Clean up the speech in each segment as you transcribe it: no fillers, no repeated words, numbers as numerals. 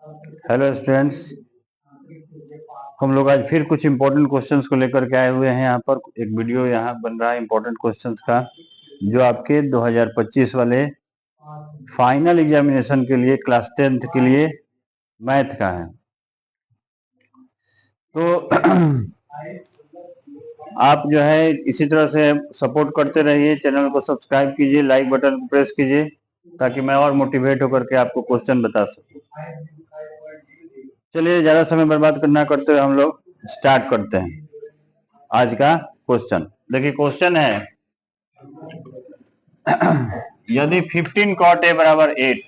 Hello students, हम लोग आज फिर कुछ इम्पोर्टेंट क्वेश्चंस को लेकर के आए हुए हैं। यहाँ पर एक वीडियो यहाँ बन रहा है इम्पोर्टेंट क्वेश्चंस का, जो आपके 2025 वाले फाइनल एग्जामिनेशन के लिए क्लास 10th के लिए मैथ का है। तो आप जो है इसी तरह से सपोर्ट करते रहिए, चैनल को सब्सक्राइब कीजिए, लाइक बटन को प्रेस कीजिए, ताकि मैं और मोटिवेट होकर के आपको क्वेश्चन बता सकूं। चलिए, ज्यादा समय बर्बाद करना करते हुए हम लोग स्टार्ट करते हैं आज का क्वेश्चन। देखिए, क्वेश्चन है यदि 15 cot a बराबर 8,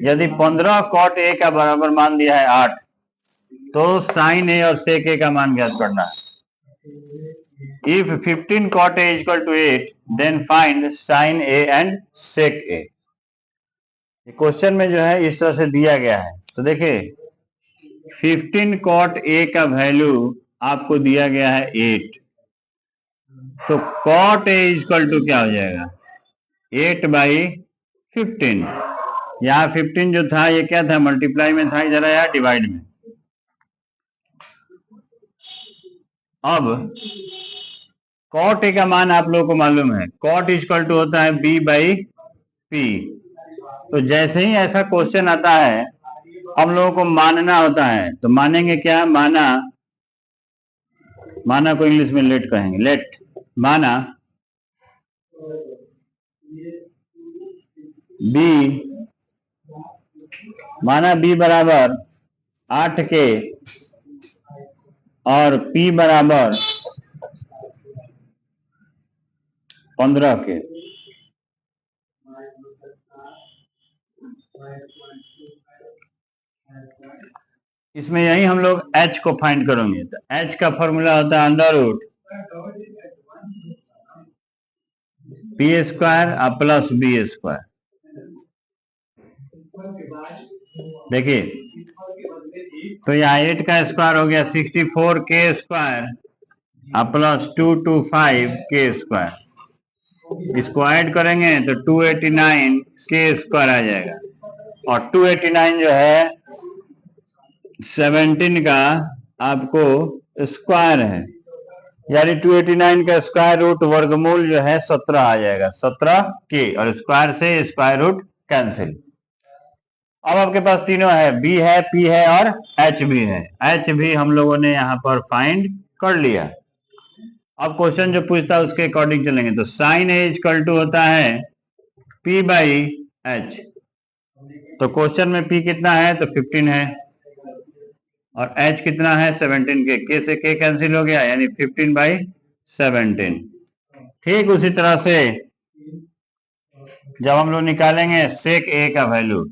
यदि 15 cot a का बराबर मान दिया है 8, तो साइन ए और सेक ए का मान ज्ञात करना है। If 15 cot a is equal to 8, then find sin a and sec a। Question में जो है इस तरह से दिया गया है। तो देखिए, 15 cot a का वैल्यू आपको दिया गया है 8, तो cot a इक्वल टू क्या हो जाएगा 8/15। यहाँ 15 जो था ये क्या था, मल्टीप्लाई में था, इधर आया डिवाइड में। अब cot a का मान आप लोगों को मालूम है, cot इक्वल टू होता है b/p। तो जैसे ही ऐसा क्वेश्चन आता है हम लोगों को मानना होता है। तो मानेंगे क्या, माना को इंग्लिश में लेट कहेंगे, लेट। माना b बराबर 8 के और p बराबर 15 के। इसमें यही हम लोग h को फाइंड करेंगे। तो h का फॉर्मूला होता है under root p² plus b²। देखिए, तो यहाँ 8 का स्क्वायर हो गया 64k² प्लस 225k²। इसको ऐड करेंगे तो 289k² आ जाएगा। और 289 जो है 17 का आपको स्क्वायर है, यानी 289 का स्क्वायर रूट वर्गमूल जो है 17 आ जाएगा, 17 के, और स्क्वायर से स्क्वायर रूट कैंसिल। अब आपके पास तीनों है, बी है, पी है और एच भी है। एच भी हम लोगों ने यहाँ पर फाइंड कर लिया। अब क्वेश्चन जो पूछता है उसके अकॉर्डिंग चलेंगे। तो साइन ए इक्वल टू होता है p/h। तो क्वेश्चन में p कितना है, तो 15 है, और h कितना है 17 के। k से k कैंसिल हो गया, यानी 15/17। ठीक उसी तरह से जब हम लोग निकालेंगे सेक ए का वैल्यू,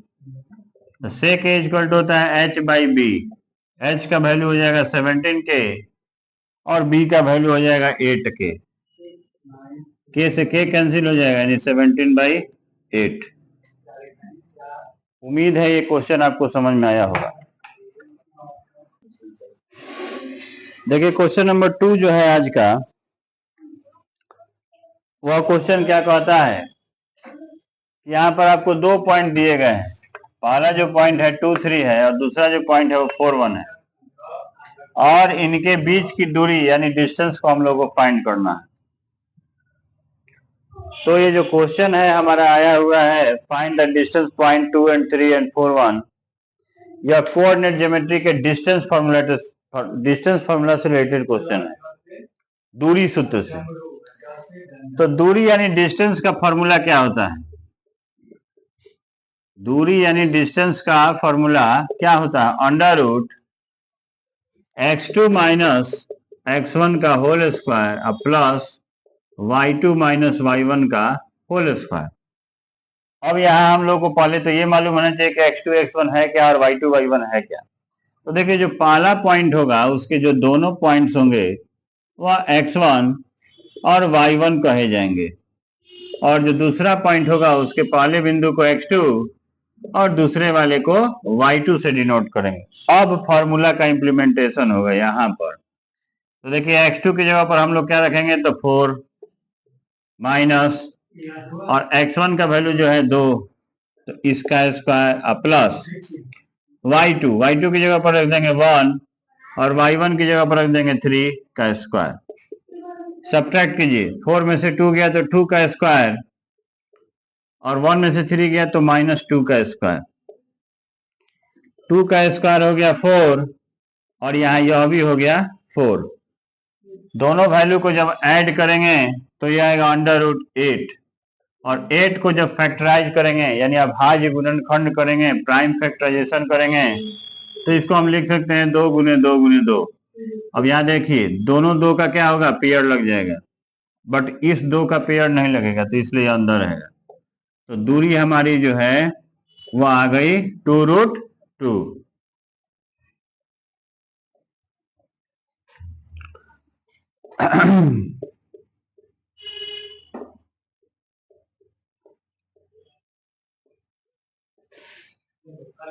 तो सेक ए इक्वल टू होता है h/b। h का वैल्यू हो जाएगा 17 के और b का वैल्यू हो जाएगा 8 के। k से k कैंसिल हो जाएगा, यानी 17/8। उम्मीद है ये क्वेश्चन आपको समझ में आया होगा। देखिए, क्वेश्चन नंबर 2 जो है आज का, वह क्वेश्चन क्या कहता है, यहाँ पर आपको 2 पॉइंट दिए गए हैं। पहला जो पॉइंट है 2, 3 है, और दूसरा जो पॉइंट है वो 4, 1 है, और इनके बीच की दूरी यानी डिस्टेंस को हम लोग को फाइंड करना है। तो ये जो क्वेश्चन है हमारा आया हुआ है, find the distance point 2 and 3 and 4, 1, यह कोऑर्डिनेट ज्योमेट्री के डिस्टेंस फार्मूला से रिलेटेड क्वेश्चन है, दूरी सूत्र से। तो दूरी यानी डिस्टेंस का फॉर्मूला क्या होता है, दूरी यानी डिस्टेंस का फॉर्मूला क्या होता है, under root x2 minus x1 का whole square plus y2 minus y1 का होल स्क्वायर। अब यहाँ हम लोग को पहले तो ये मालूम होना चाहिए कि x2 x1 है क्या और y2 y1 है क्या। तो देखिए, जो पहला पॉइंट होगा उसके जो दोनों पॉइंट्स होंगे वह x1 और y1 कहे जाएंगे, और जो दूसरा पॉइंट होगा उसके पहले बिंदु को x2 और दूसरे वाले को y2 से डिनोट करेंगे। अब फॉर्मूला का इंप्लीमेंटेशन होगा यहाँ पर। तो देखिए, x2 की जगह पर हम लोग क्या रखेंगे, तो 4 माइनस, और x1 का वैल्यू जो है 2, तो इसका स्क्वायर प्लस y2 की जगह पर रख देंगे 1 और y1 की जगह पर रख देंगे 3 का स्क्वायर। सब्ट्रैक्ट कीजिए, 4 में से 2 गया तो 2 का स्क्वायर और 1 में से 3 गया तो -2 का स्क्वायर। 2 का स्क्वायर हो गया 4 और यहाँ यह भी हो गया 4। दोनों वैल्यू को जब ऐड करेंगे तो यह आएगा √8 और 8 को जब फैक्टराइज करेंगे यानी अभाज्य गुणनखंड करेंगे, प्राइम फैक्टराइजेशन करेंगे, तो इसको हम लिख सकते हैं 2 गुने 2 गुने 2। अब यहाँ देखिए दोनों 2 का क्या होगा, पेयर लग जाएगा, बट इस 2 का पेयर नहीं लगेगा तो इसलिए अंदर रहेगा। तो दूरी हमारी जो है वो आ गई 2√2।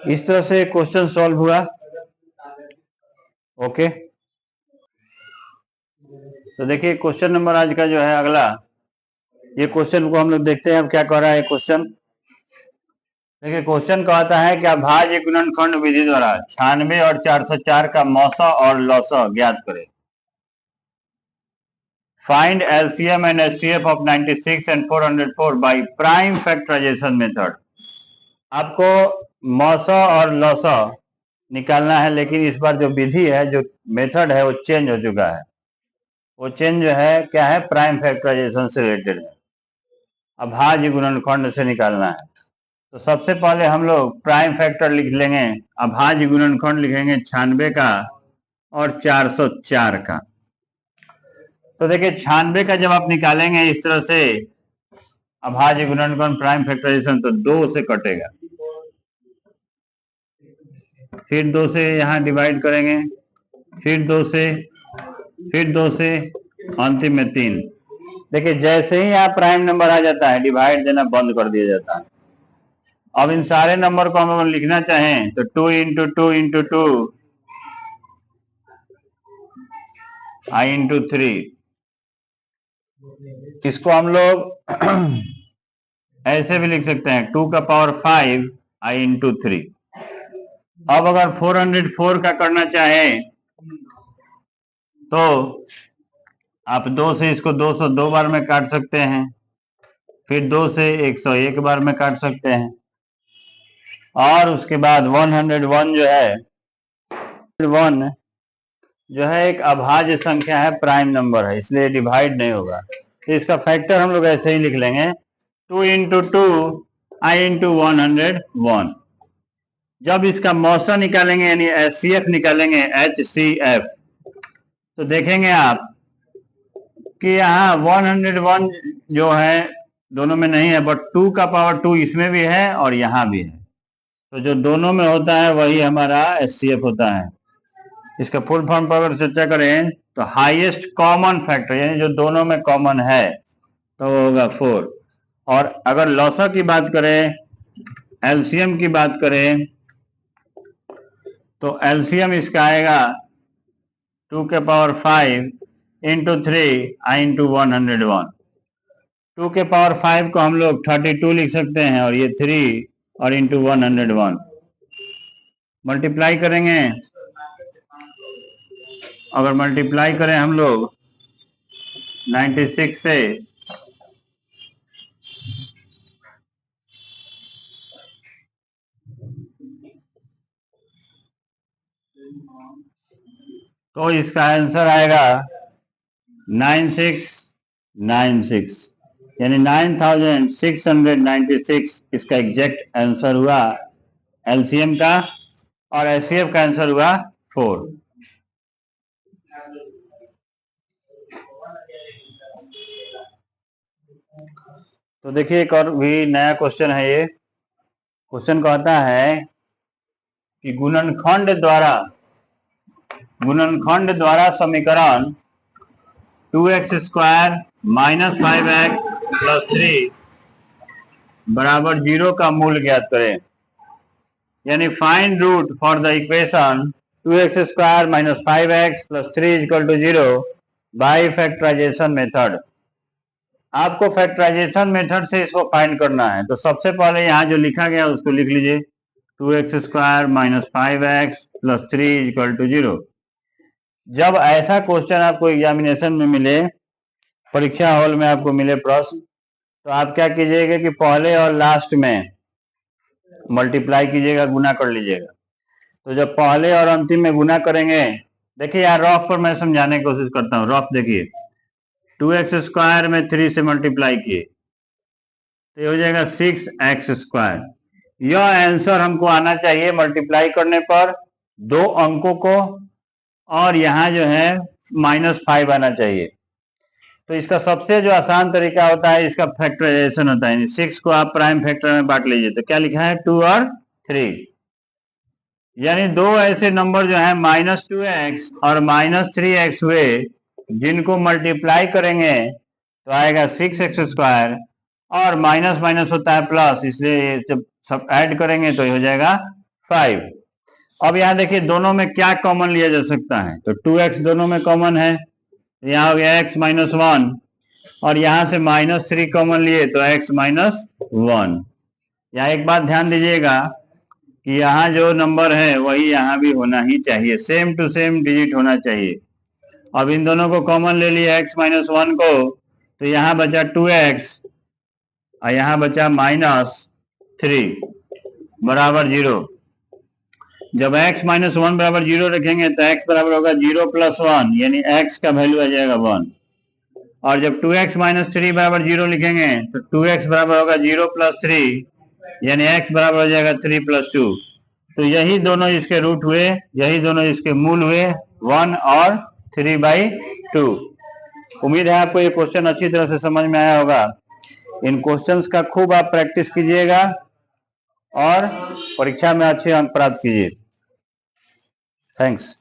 इस तरह से क्वेश्चन सॉल्व हुआ। ओके, तो देखिए क्वेश्चन नंबर आज का जो है अगला, ये क्वेश्चन को हम लोग देखते हैं अब क्या कह रहा है क्वेश्चन। देखिए क्वेश्चन कहता है कि अभाज्य गुणनखंड विधि द्वारा 96 और 404 का मौसा और लौसा ज्ञात करें। Find LCM and HCF of 96 and 404 by prime factorization method. आपको मौसा और लौसा निकालना है, लेकिन इस बार जो विधि है, जो मेथड है, वो चेंज हो चुका है। वो चेंज जो है क्या है, प्राइम फैक्टराइजेशन से रिलेटेड है, अभाज्य गुणनखंड से निकालना है। तो सबसे पहले हम लोग प्राइम फैक्टर लिख लेंगे, अभाज्य गुणनखंड लिखेंगे 96 का और 404 का। तो देखिए 96 का जब आप निकालेंगे इस तरह से अभाज्य गुणनखंड प्राइम फैक्टराइजेशन, तो 2 से कटेगा, फिर 2 से यहाँ डिवाइड करेंगे, फिर 2 से, फिर 2 से, अंतिम में 3। देखिए जैसे ही यहाँ प्राइम नंबर आ जाता है डिवाइड देना बंद कर दिया जाता है। अब इन सारे नंबर को हम लिखना चाहें तो 2 इंटू 2 इंटू 2 i इंटू 3, इसको हम लोग ऐसे भी लिख सकते हैं 2 का पावर 5 i इंटू 3। अब अगर 404 का करना चाहें तो आप 2 से इसको 202 बार में काट सकते हैं, फिर 2 से 101 बार में काट सकते हैं, और उसके बाद 101 जो है, 1 जो है एक अभाज्य संख्या है, प्राइम नंबर है, इसलिए डिवाइड नहीं होगा। तो इसका फैक्टर हम लोग ऐसे ही लिख लेंगे 2 इंटू 2 आई इंटू 101। जब इसका मौसा निकालेंगे यानी एचसीएफ निकालेंगे, एचसीएफ, तो देखेंगे आप कि यहाँ 101 जो है दोनों में नहीं है, बट 2 का पावर 2 इसमें भी है और यहाँ भी है, तो जो दोनों में होता है वही हमारा एचसीएफ होता है। इसका फुल फॉर्म पर अगर चर्चा करें तो हाईएस्ट कॉमन फैक्टर, यानी जो दोनों में कॉमन है, तो वो होगा 4। और अगर लौसा की बात करें, एलसीएम की बात करें, तो एलसीएम इसका आएगा 2 के पावर 5 इंटू 3 आई इंटू 101। 2 के पावर 5 को हम लोग 32 लिख सकते हैं और ये 3 और इंटू 101 मल्टीप्लाई करेंगे। अगर मल्टीप्लाई करें हम लोग 96 से, तो इसका आंसर आएगा 9696, यानी 9696 इसका एग्जैक्ट आंसर हुआ एलसीएम का, और एचसीएफ का आंसर हुआ 4। तो देखिए एक और भी नया क्वेश्चन है। ये क्वेश्चन कहता है कि गुणनखंड द्वारा समीकरण 2x² माइनस 5x प्लस 3 बराबर 0 का मूल ज्ञात करें। यानी find root for the equation 2x² minus 5x plus 3 equal to 0 by factorization method. आपको फैक्टराइजेशन मेथड से इसको फाइंड करना है। तो सबसे पहले यहाँ जो लिखा गया उसको लिख लीजिए, 2x² minus 5x plus 3 equal to 0। जब ऐसा क्वेश्चन आपको एग्जामिनेशन में मिले, परीक्षा हॉल में आपको मिले प्रश्न, तो आप क्या कीजिएगा कि पहले और लास्ट में मल्टीप्लाई कीजिएगा, गुना कर लीजिएगा। तो जब पहले और अंतिम में गुना करेंगे, देखिए यार रफ पर मैं समझाने की कोशिश करता हूँ। रफ देखिए, 2x² में 3 से मल्टीप्लाई किए तो ये हो जाएगा 6x²। यह आंसर हमको आना चाहिए मल्टीप्लाई करने पर दो अंकों को, और यहाँ जो है -5 आना चाहिए। तो इसका सबसे जो आसान तरीका होता है, इसका फैक्टराइजेशन होता है। 6 को आप प्राइम फैक्टर में बांट लीजिए, तो क्या लिखा है 2 और 3, यानी दो ऐसे नंबर जो है -2x और -3x हुए, जिनको मल्टीप्लाई करेंगे तो आएगा 6x², और माइनस माइनस होता है प्लस, इसलिए जब सब ऐड करेंगे तो ये हो जाएगा 5। अब यहाँ देखिए दोनों में क्या कॉमन लिया जा सकता है, तो 2x दोनों में कॉमन है, यहाँ हो गया x -1, और यहाँ से -3 कॉमन लिए तो x -1। यहाँ एक बात ध्यान दीजिएगा कि यहाँ जो नंबर है वही यहाँ भी होना ही चाहिए, सेम टू सेम डिजिट होना चाहिए। अब इन दोनों को कॉमन ले लिया x -1 को, तो यहाँ बचा 2x और यहाँ बचा -3 बराबर 0। जब x -1 बराबर 0 रखेंगे तो x बराबर होगा 0 + 1, यानी x का वैल्यू आ जाएगा 1। और जब 2x -3 बराबर 0 लिखेंगे तो 2x बराबर होगा 0 + 3, यानी x बराबर हो जाएगा 3 + 2। तो यही दोनों इसके रूट हुए, यही दोनों इसके मूल हुए, 1 और 3/2। उम्मीद है आपको ये क्वेश्चन अच्छी तरह से समझ में आया होगा। इन क्वेश्चंस का खूब आप प्रैक्टिस कीजिएगा और परीक्षा में अच्छे अंक प्राप्त कीजिए। थैंक्स।